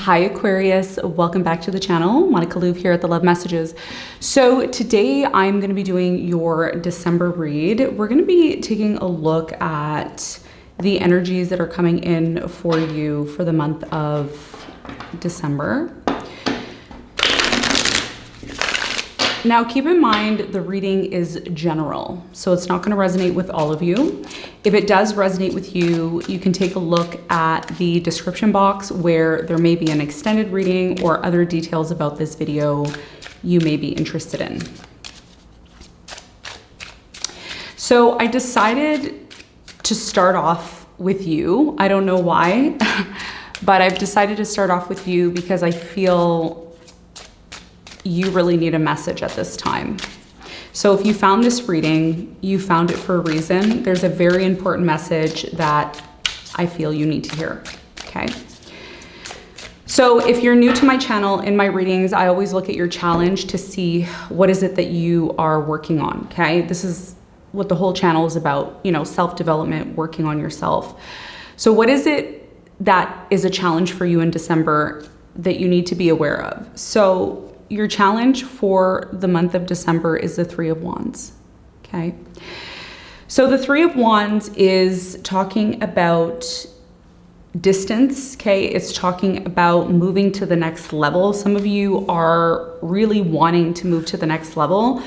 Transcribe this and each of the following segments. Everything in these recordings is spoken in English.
Hi Aquarius, welcome back to the channel. Monica Louv here at the Love Messages. So today I'm going to be doing your December read. We're going to be taking a look at the energies that are coming in for you for the month of December. Now keep in mind the reading is general, so it's not going to resonate with all of you. If it does resonate with you, you can take a look at the description box where there may be an extended reading or other details about this video you may be interested in. So I decided to start off with you. I don't know why, but I've decided to start off with you because I feel you really need a message at this time. So if you found this reading, you found it for a reason. There's a very important message that I feel you need to hear, okay? So if you're new to my channel, in my readings, I always look at your challenge to see what is it that you are working on, okay? This is what the whole channel is about, you know, self-development, working on yourself. So what is it that is a challenge for you in December that you need to be aware of? So your challenge for the month of December is the Three of Wands, okay? So the Three of Wands is talking about distance, okay? It's talking about moving to the next level. Some of you are really wanting to move to the next level,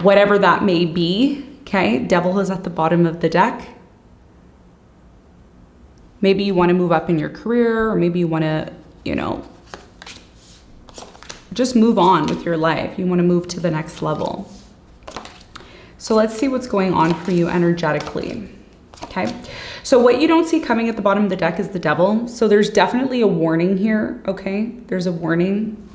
whatever that may be, okay? Devil is at the bottom of the deck. Maybe you want to move up in your career, or maybe you want to, you know, just move on with your life. You want to move to the next level. So let's see what's going on for you energetically. Okay. So what you don't see coming at the bottom of the deck is the Devil. So there's definitely a warning here. Okay. There's a warning.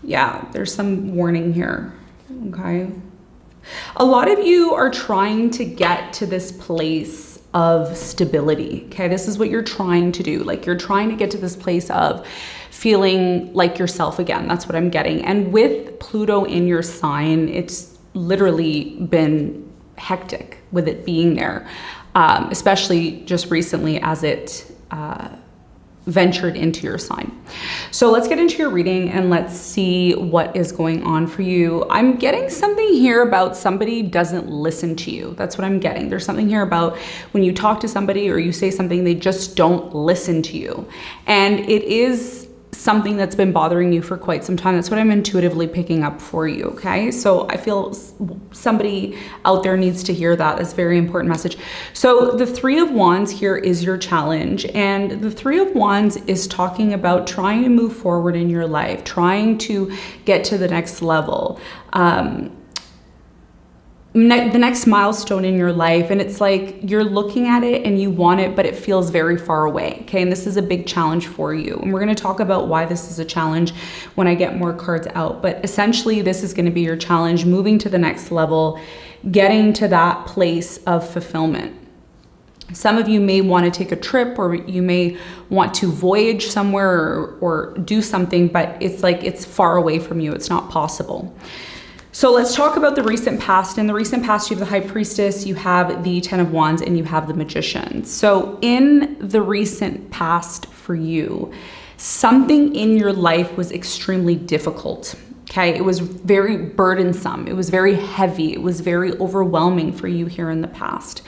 Yeah, there's some warning here. Okay. A lot of you are trying to get to this place of stability, okay? This is what you're trying to do. Like, you're trying to get to this place of feeling like yourself again. That's what I'm getting. And with Pluto in your sign, it's literally been hectic with it being there, especially just recently as it ventured into your sign. So let's get into your reading and let's see what is going on for you. I'm getting something here about somebody doesn't listen to you. That's what I'm getting. There's something here about when you talk to somebody or you say something, they just don't listen to you. And it is something that's been bothering you for quite some time. That's what I'm intuitively picking up for you, okay? So I feel somebody out there needs to hear that. That's a very important message. So the Three of Wands here is your challenge, and the Three of Wands is talking about trying to move forward in your life, trying to get to the next level, the next milestone in your life. And it's like you're looking at it and you want it, but it feels very far away, okay? And this is a big challenge for you. And we're going to talk about why this is a challenge when I get more cards out. But essentially, this is going to be your challenge, moving to the next level, getting to that place of fulfillment. Some of you may want to take a trip, or you may want to voyage somewhere or do something, but it's like it's far away from you. It's not possible. So let's talk about the recent past. In the recent past, you have the High Priestess, you have the Ten of Wands, and you have the Magician. So in the recent past for you, something in your life was extremely difficult. Okay, it was very burdensome. It was very heavy. It was very overwhelming for you here in the past.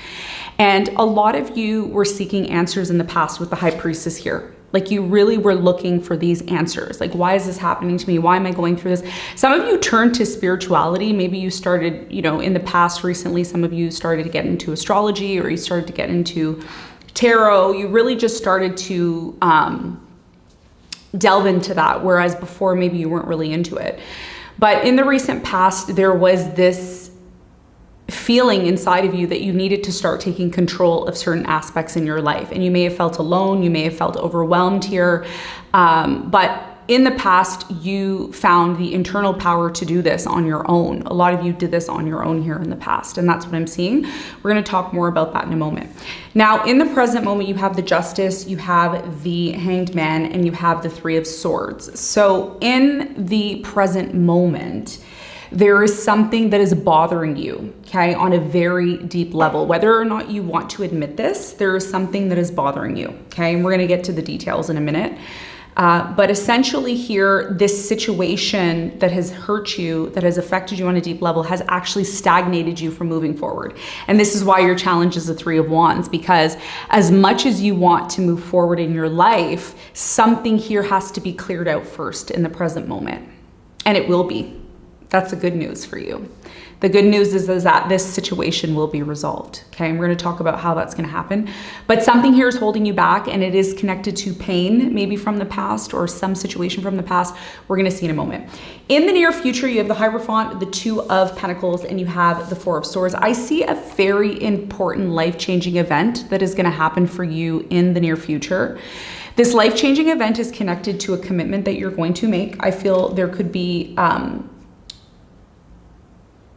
And a lot of you were seeking answers in the past with the High Priestess here. Like, you really were looking for these answers. Like, why is this happening to me? Why am I going through this? Some of you turned to spirituality. Maybe you started, you know, in the past recently, some of you started to get into astrology, or you started to get into tarot. You really just started to delve into that, whereas before maybe you weren't really into it. But in the recent past, there was this feeling inside of you that you needed to start taking control of certain aspects in your life. And you may have felt alone, you may have felt overwhelmed here, but in the past, you found the internal power to do this on your own. A lot of you did this on your own here in the past, and that's what I'm seeing. We're going to talk more about that in a moment. Now, in the present moment, you have the Justice, you have the Hanged Man, and you have the Three of Swords. So in the present moment, There is something that is bothering you, okay, on a very deep level. Whether or not you want to admit this, there is something that is bothering you, okay? And we're gonna get to the details in a minute. But essentially here, this situation that has hurt you, that has affected you on a deep level, has actually stagnated you from moving forward. And this is why your challenge is the Three of Wands, because as much as you want to move forward in your life, something here has to be cleared out first in the present moment. And it will be. That's the good news for you. The good news is that this situation will be resolved, okay? And we're gonna talk about how that's gonna happen. But something here is holding you back, and it is connected to pain, maybe from the past or some situation from the past. We're gonna see in a moment. In the near future, you have the Hierophant, the Two of Pentacles, and you have the Four of Swords. I see a very important life-changing event that is gonna happen for you in the near future. This life-changing event is connected to a commitment that you're going to make. I feel there could be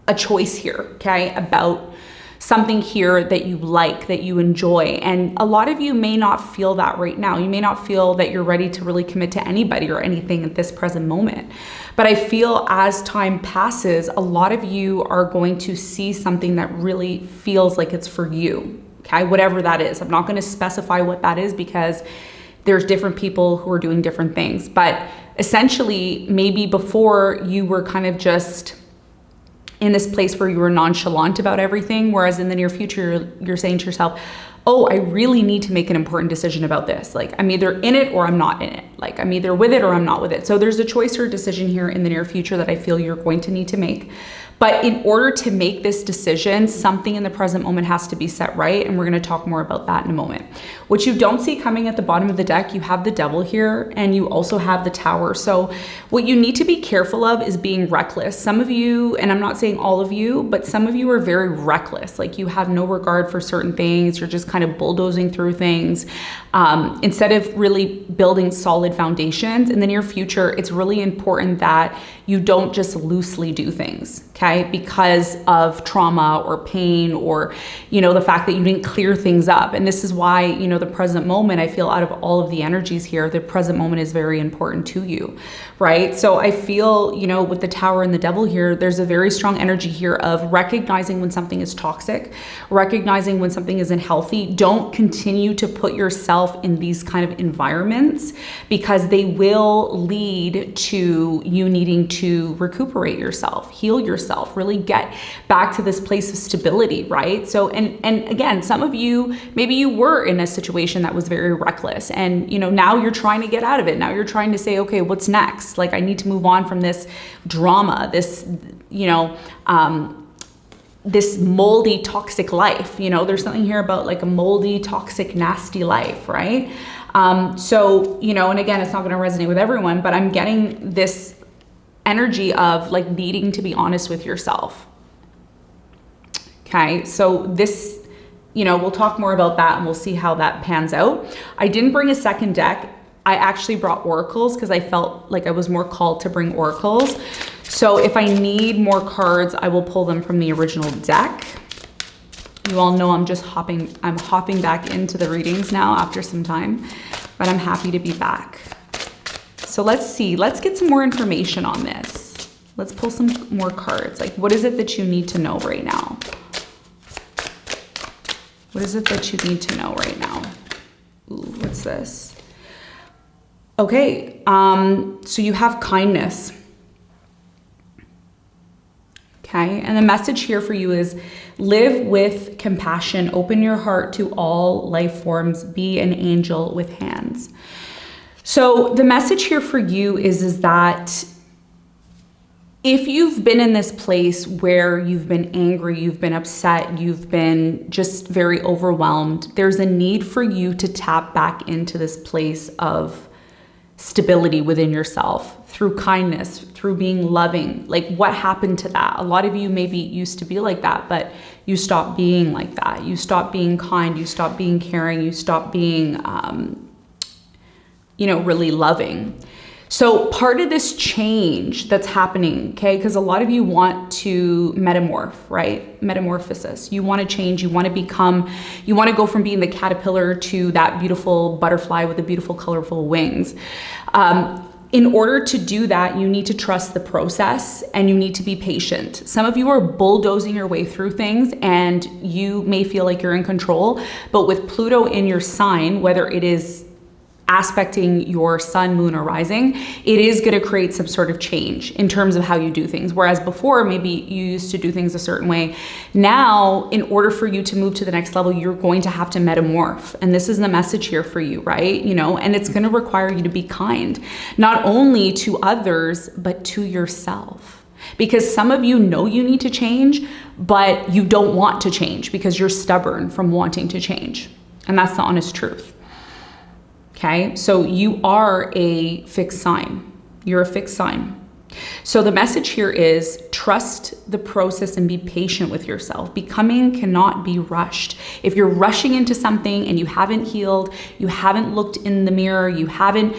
a choice here, okay, about something here that you like, that you enjoy. And a lot of you may not feel that right now. You may not feel that you're ready to really commit to anybody or anything at this present moment. But I feel as time passes, a lot of you are going to see something that really feels like it's for you, okay, whatever that is. I'm not gonna specify what that is because there's different people who are doing different things. But essentially, maybe before you were kind of just in this place where you were nonchalant about everything, whereas in the near future, you're saying to yourself, oh, I really need to make an important decision about this. Like, I'm either in it or I'm not in it. Like, I'm either with it or I'm not with it. So there's a choice or a decision here in the near future that I feel you're going to need to make. But in order to make this decision, something in the present moment has to be set right. And we're gonna talk more about that in a moment. What you don't see coming at the bottom of the deck, you have the Devil here, and you also have the Tower. So what you need to be careful of is being reckless. Some of you, and I'm not saying all of you, but some of you are very reckless. Like, you have no regard for certain things. You're just kind of bulldozing through things. Instead of really building solid foundations in the near future, it's really important that you don't just loosely do things, okay? Because of trauma or pain or, you know, the fact that you didn't clear things up. And this is why, you know, the present moment, I feel out of all of the energies here, the present moment is very important to you, right? So I feel, you know, with the Tower and the Devil here, there's a very strong energy here of recognizing when something is toxic, recognizing when something isn't healthy. Don't continue to put yourself in these kind of environments because they will lead to you needing to recuperate yourself, heal yourself, really get back to this place of stability, right? So, and again, some of you, maybe you were in a situation that was very reckless and, you know, now you're trying to get out of it. Now you're trying to say, okay, what's next? Like, I need to move on from this drama, this, you know, this moldy, toxic life. You know, there's something here about like a moldy, toxic, nasty life, right? So, you know, and again, it's not going to resonate with everyone, but I'm getting this energy of like needing to be honest with yourself. Okay, so this, you know, we'll talk more about that and we'll see how that pans out. I didn't bring a second deck. I actually brought oracles because I felt like I was more called to bring oracles. So if I need more cards, I will pull them from the original deck. You all know I'm hopping back into the readings now after some time, but I'm happy to be back. So let's see, let's get some more information on this. Let's pull some more cards. Like, what is it that you need to know right now? What is it that you need to know right now? Ooh, what's this? Okay, so you have kindness. Okay, and the message here for you is live with compassion, open your heart to all life forms, be an angel with hands. So the message here for you is that if you've been in this place where you've been angry, you've been upset, you've been just very overwhelmed, there's a need for you to tap back into this place of stability within yourself through kindness, through being loving. Like, what happened to that? A lot of you maybe used to be like that, but you stopped being like that. You stopped being kind, you stopped being caring, you stopped being, you know, really loving. So part of this change that's happening, okay, because a lot of you want to metamorph, right? Metamorphosis. You want to change, you want to become, you want to go from being the caterpillar to that beautiful butterfly with the beautiful, colorful wings. In order to do that, you need to trust the process and you need to be patient. Some of you are bulldozing your way through things and you may feel like you're in control, but with Pluto in your sign, whether it is aspecting your sun, moon, or rising, it is going to create some sort of change in terms of how you do things. Whereas before, maybe you used to do things a certain way. Now, in order for you to move to the next level, you're going to have to metamorph. And this is the message here for you, right? You know, and it's going to require you to be kind, not only to others, but to yourself. Because some of you know you need to change, but you don't want to change because you're stubborn from wanting to change. And that's the honest truth. Okay, so you are a fixed sign. You're a fixed sign. So the message here is trust the process and be patient with yourself. Becoming cannot be rushed. If you're rushing into something and you haven't healed, you haven't looked in the mirror, you haven't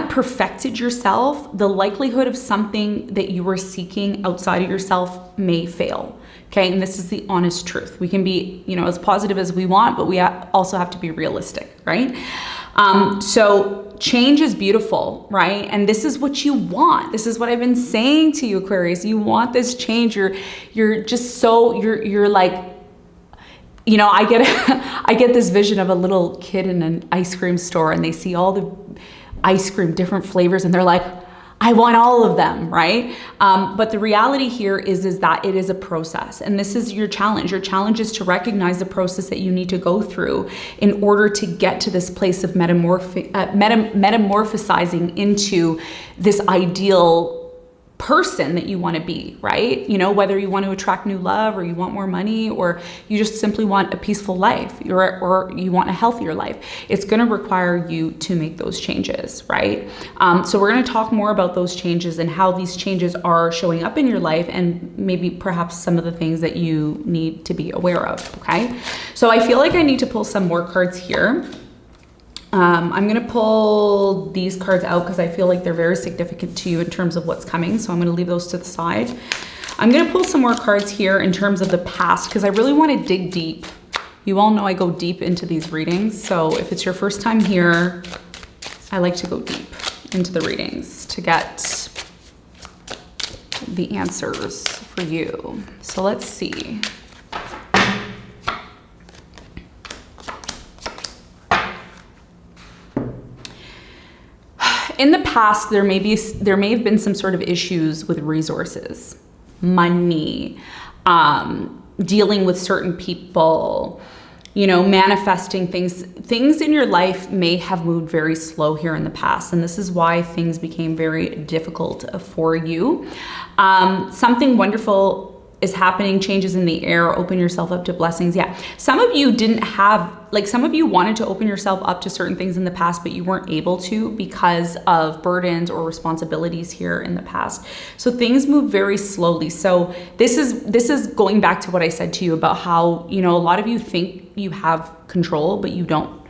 perfected yourself, the likelihood of something that you were seeking outside of yourself may fail. Okay, and this is the honest truth. We can be, you know, as positive as we want, but we also have to be realistic, right? So change is beautiful, right? And this is what you want. This is what I've been saying to you, Aquarius. You want this change. You're just so, you're like, you know, I get this vision of a little kid in an ice cream store and they see all the ice cream, different flavors, and they're like, I want all of them, right? But the reality here is that it is a process, and this is your challenge. Your challenge is to recognize the process that you need to go through in order to get to this place of metamorphosizing into this ideal person that you want to be, right? You know, whether you want to attract new love or you want more money or you just simply want a peaceful life or you want a healthier life, it's going to require you to make those changes, right? So we're going to talk more about those changes and how these changes are showing up in your life and maybe perhaps some of the things that you need to be aware of, okay? So I feel like I need to pull some more cards here. I'm going to pull these cards out because I feel like they're very significant to you in terms of what's coming. So I'm going to leave those to the side. I'm going to pull some more cards here in terms of the past because I really want to dig deep. You all know I go deep into these readings. So if it's your first time here, I like to go deep into the readings to get the answers for you. So let's see. In the past, there may have been some sort of issues with resources, money, dealing with certain people, you know, manifesting things. Things in your life may have moved very slow here in the past, and this is why things became very difficult for you. Something wonderful is happening, changes in the air, open yourself up to blessings. Yeah, some of you didn't have, like some of you wanted to open yourself up to certain things in the past, but you weren't able to because of burdens or responsibilities here in the past. So things move very slowly. So this is going back to what I said to you about how, you know, a lot of you think you have control, but you don't,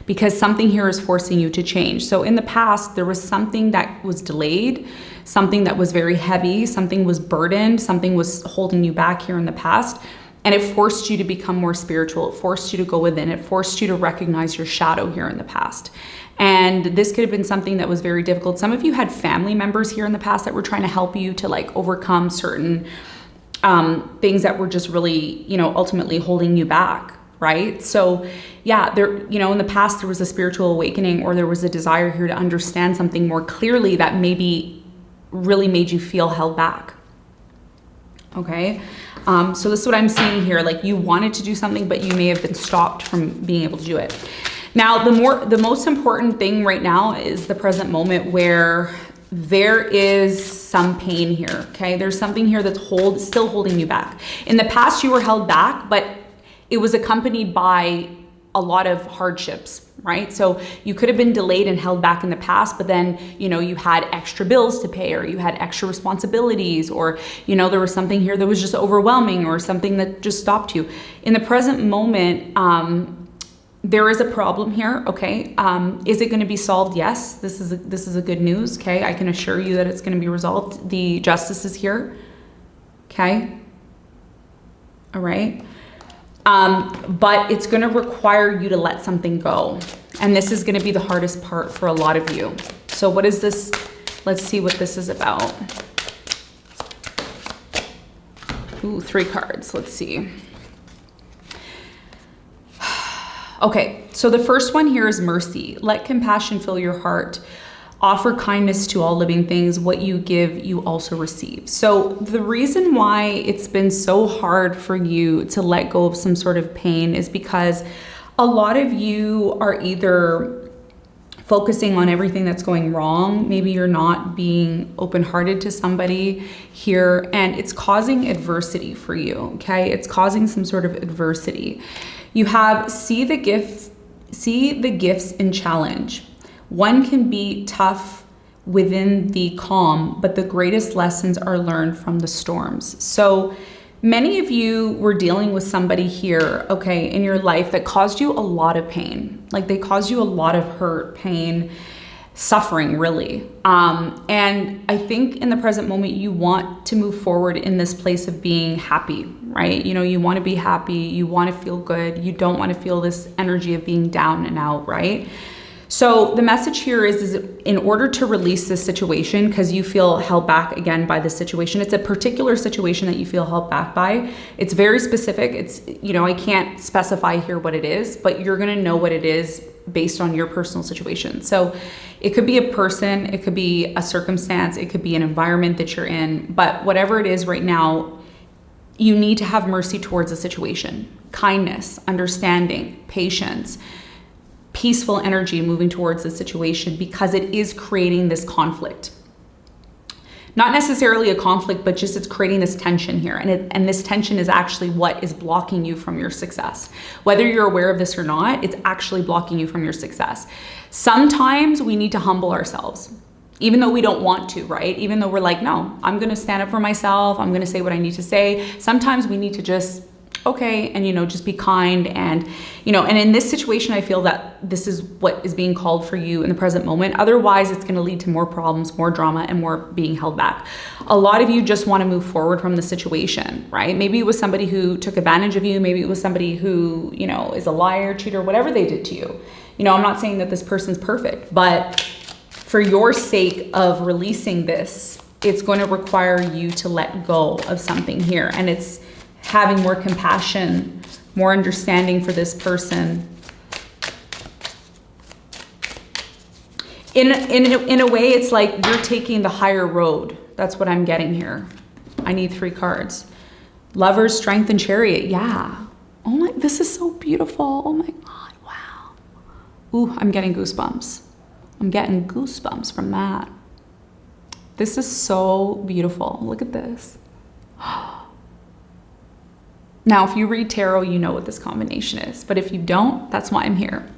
because something here is forcing you to change. So in the past, there was something that was delayed, something that was very heavy, something was burdened, something was holding you back here in the past, and it forced you to become more spiritual. It forced you to go within. It forced you to recognize your shadow here in the past. And this could have been something that was very difficult. Some of you had family members here in the past that were trying to help you to like overcome certain things that were just really, you know, ultimately holding you back. Right? So yeah, there, you know, in the past there was a spiritual awakening or there was a desire here to understand something more clearly that maybe really made you feel held back. Okay. So this is what I'm seeing here. Like you wanted to do something, but you may have been stopped from being able to do it. Now, the most important thing right now is the present moment where there is some pain here. Okay. There's something here that's still holding you back. In the past, you were held back, but it was accompanied by a lot of hardships, right? So you could have been delayed and held back in the past, but then, you know, you had extra bills to pay or you had extra responsibilities or, you know, there was something here that was just overwhelming or something that just stopped you. In the present moment, there is a problem here, okay? Is it gonna be solved? Yes, this is a good news, okay? I can assure you that it's gonna be resolved. The justice is here, okay? All right. But it's going to require you to let something go. And this is going to be the hardest part for a lot of you. So what is this? Let's see what this is about. Ooh, 3 cards. Let's see. Okay, so the first one here is mercy. Let compassion fill your heart. Offer kindness to all living things. What you give, you also receive. So the reason why it's been so hard for you to let go of some sort of pain is because a lot of you are either focusing on everything that's going wrong. Maybe you're not being open-hearted to somebody here, and it's causing adversity for you, okay? It's causing some sort of adversity. You have see the gifts in challenge. One can be tough within the calm, but the greatest lessons are learned from the storms. So many of you were dealing with somebody here, okay, in your life that caused you a lot of pain. Like they caused you a lot of hurt, pain, suffering, really. And I think in the present moment, you want to move forward in this place of being happy, right? You know, you want to be happy. You want to feel good. You don't want to feel this energy of being down and out, right? So the message here is in order to release this situation, because you feel held back again by this situation, it's a particular situation that you feel held back by. It's very specific. It's, you know, I can't specify here what it is, but you're going to know what it is based on your personal situation. So it could be a person, it could be a circumstance, it could be an environment that you're in, but whatever it is right now, you need to have mercy towards the situation, kindness, understanding, patience, peaceful energy moving towards the situation, because it is creating this conflict. Not necessarily a conflict, but just it's creating this tension here. And this tension is actually what is blocking you from your success. Whether you're aware of this or not, it's actually blocking you from your success. Sometimes we need to humble ourselves, even though we don't want to, right? Even though we're like, no, I'm gonna stand up for myself. I'm gonna say what I need to say. Sometimes we need to just okay, and, you know, just be kind. And, you know, and in this situation, I feel that this is what is being called for you in the present moment. Otherwise, it's going to lead to more problems, more drama, and more being held back. A lot of you just want to move forward from the situation, right? Maybe it was somebody who took advantage of you. Maybe it was somebody who, you know, is a liar, cheater, whatever they did to you. You know, I'm not saying that this person's perfect, but for your sake of releasing this, it's going to require you to let go of something here. And it's having more compassion, more understanding for this person. In a way, it's like you're taking the higher road. That's what I'm getting here. I need 3 cards. Lovers, Strength, and Chariot. Yeah. Oh my, this is so beautiful. Oh my God, wow. Ooh, I'm getting goosebumps. I'm getting goosebumps from that. This is so beautiful. Look at this. Now, if you read tarot, you know what this combination is. But if you don't, that's why I'm here.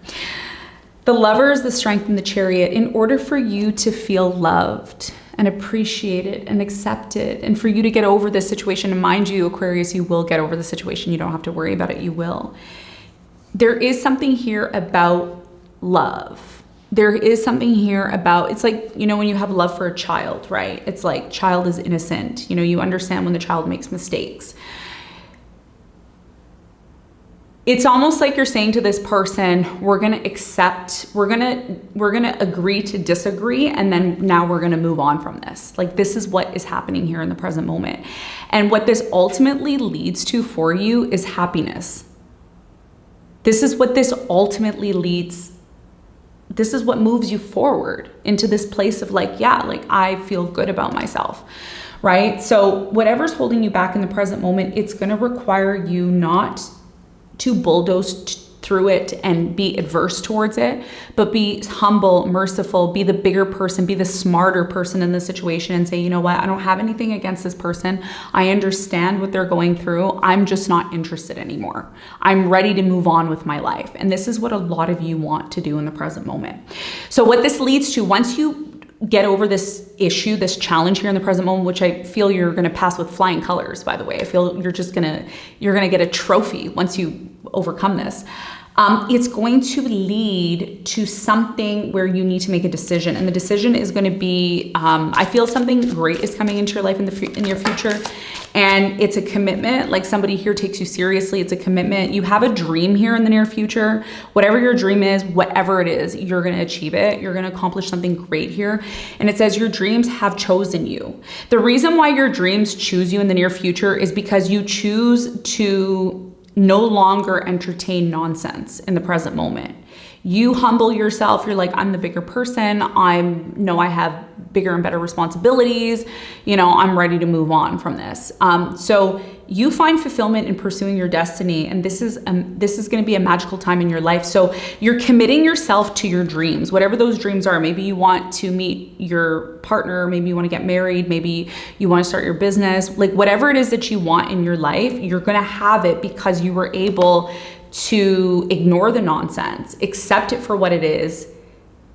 The Lovers, the Strength, and the Chariot. In order for you to feel loved and appreciated and accepted, and for you to get over this situation, and mind you, Aquarius, you will get over the situation. You don't have to worry about it. You will. There is something here about love. There is something here about, it's like, you know, when you have love for a child, right? It's like child is innocent. You know, you understand when the child makes mistakes. It's almost like you're saying to this person, we're going to accept, we're going to agree to disagree. And then now we're going to move on from this. Like, this is what is happening here in the present moment. And what this ultimately leads to for you is happiness. This is what this ultimately leads. This is what moves you forward into this place of like, yeah, like I feel good about myself, right? So whatever's holding you back in the present moment, it's going to require you not to bulldoze through it and be adverse towards it, but be humble, merciful, be the bigger person, be the smarter person in the situation and say, you know what, I don't have anything against this person. I understand what they're going through. I'm just not interested anymore. I'm ready to move on with my life. And this is what a lot of you want to do in the present moment. So what this leads to, once you get over this issue, this challenge here in the present moment, which I feel you're going to pass with flying colors, by the way. I feel you're going to get a trophy once you overcome this. it's going to lead to something where you need to make a decision. And the decision is going to be, I feel something great is coming into your life in your future. And it's a commitment, like somebody here takes you seriously. It's a commitment. You have a dream here in the near future. Whatever your dream is, whatever it is, you're going to achieve it. You're going to accomplish something great here. And it says your dreams have chosen you. The reason why your dreams choose you in the near future is because you choose to no longer entertain nonsense in the present moment. You humble yourself. You're like, I'm the bigger person. I have bigger and better responsibilities. I'm ready to move on from this. So you find fulfillment in pursuing your destiny. And this is going to be a magical time in your life. So you're committing yourself to your dreams, whatever those dreams are. Maybe you want to meet your partner. Maybe you want to get married. Maybe you want to start your business. Like whatever it is that you want in your life, you're going to have it because you were able to ignore the nonsense, accept it for what it is,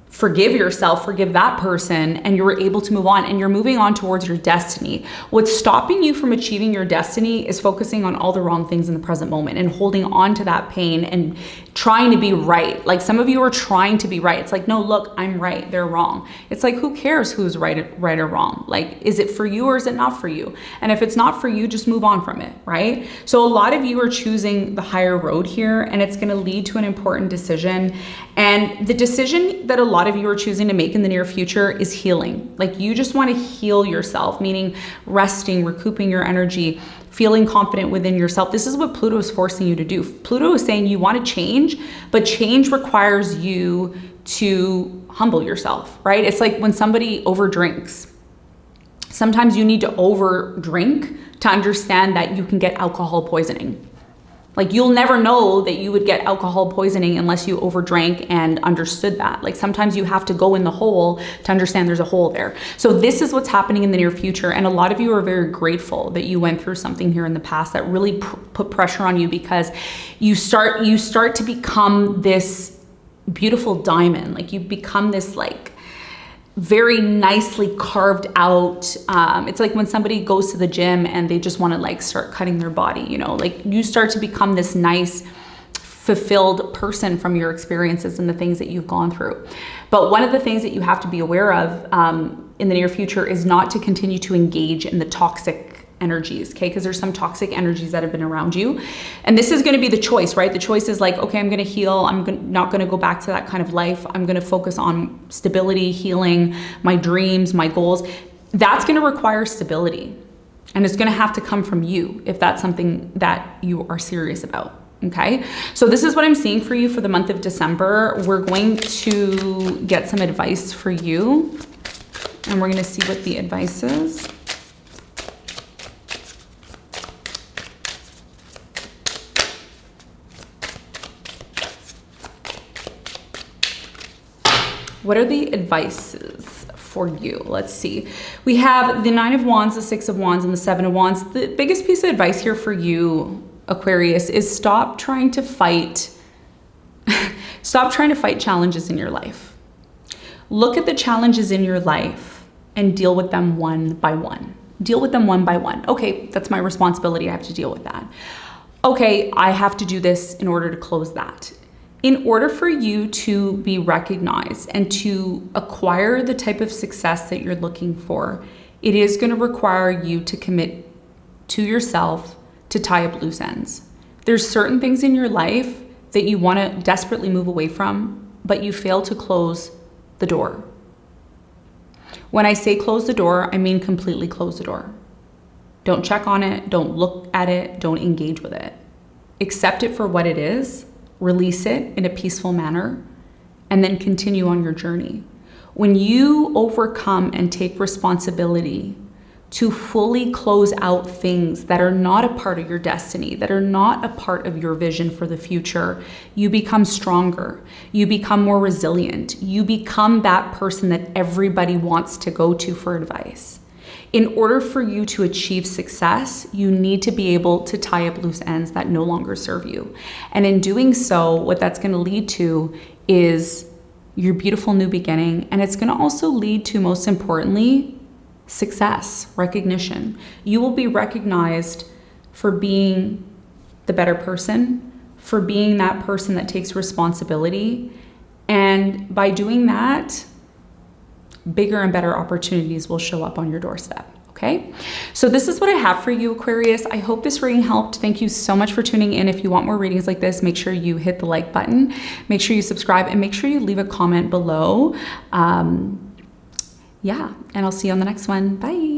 forgive yourself, forgive that person, and you were able to move on, and you're moving on towards your destiny. What's stopping you from achieving your destiny is focusing on all the wrong things in the present moment and holding on to that pain and trying to be right. Like some of you are trying to be right. It's like, no, look, I'm right, they're wrong. It's like, who cares who's right or wrong? Like, is it for you or is it not for you? And if it's not for you, just move on from it, right? So a lot of you are choosing the higher road here, and it's going to lead to an important decision. And the decision that a lot of you are choosing to make in the near future is healing. Like you just want to heal yourself, meaning resting, recouping your energy, feeling confident within yourself. This is what Pluto is forcing you to do. Pluto is saying you want to change, but change requires you to humble yourself, right? It's like when somebody overdrinks. Sometimes you need to overdrink to understand that you can get alcohol poisoning. Like you'll never know that you would get alcohol poisoning unless you overdrank and understood that. Like sometimes you have to go in the hole to understand there's a hole there. So this is what's happening in the near future. And a lot of you are very grateful that you went through something here in the past that really put pressure on you, because you start to become this beautiful diamond. Like you become this like very nicely carved out. It's like when somebody goes to the gym and they just want to like start cutting their body, like you start to become this nice, fulfilled person from your experiences and the things that you've gone through. But one of the things that you have to be aware of in the near future is not to continue to engage in the toxic energies, okay? Because there's some toxic energies that have been around you. And this is going to be the choice, right? The choice is like, okay, I'm going to heal. Not going to go back to that kind of life. I'm going to focus on stability, healing, my dreams, my goals. That's going to require stability. And it's going to have to come from you if that's something that you are serious about. Okay, so this is what I'm seeing for you for the month of December. We're going to get some advice for you, and we're going to see what the advice is. What are the advices for you? Let's see. We have the 9 of Wands, the 6 of Wands, and the 7 of Wands. The biggest piece of advice here for you, Aquarius, is stop trying to fight. Stop trying to fight challenges in your life. Look at the challenges in your life and deal with them one by one. Deal with them one by one. Okay, that's my responsibility. I have to deal with that. Okay, I have to do this in order to close that. In order for you to be recognized and to acquire the type of success that you're looking for, it is going to require you to commit to yourself to tie up loose ends. There's certain things in your life that you want to desperately move away from, but you fail to close the door. When I say close the door, I mean completely close the door. Don't check on it. Don't look at it. Don't engage with it. Accept it for what it is. Release it in a peaceful manner, and then continue on your journey. When you overcome and take responsibility to fully close out things that are not a part of your destiny, that are not a part of your vision for the future, you become stronger. You become more resilient. You become that person that everybody wants to go to for advice. In order for you to achieve success, you need to be able to tie up loose ends that no longer serve you. And in doing so, what that's going to lead to is your beautiful new beginning. And it's going to also lead to, most importantly, success, recognition. You will be recognized for being the better person, for being that person that takes responsibility. And by doing that, bigger and better opportunities will show up on your doorstep. Okay, so this is what I have for you, Aquarius. I hope this reading helped. Thank you so much for tuning in. If you want more readings like this, make sure you hit the like button, make sure you subscribe, and make sure you leave a comment below. Yeah, and I'll see you on the next one. Bye.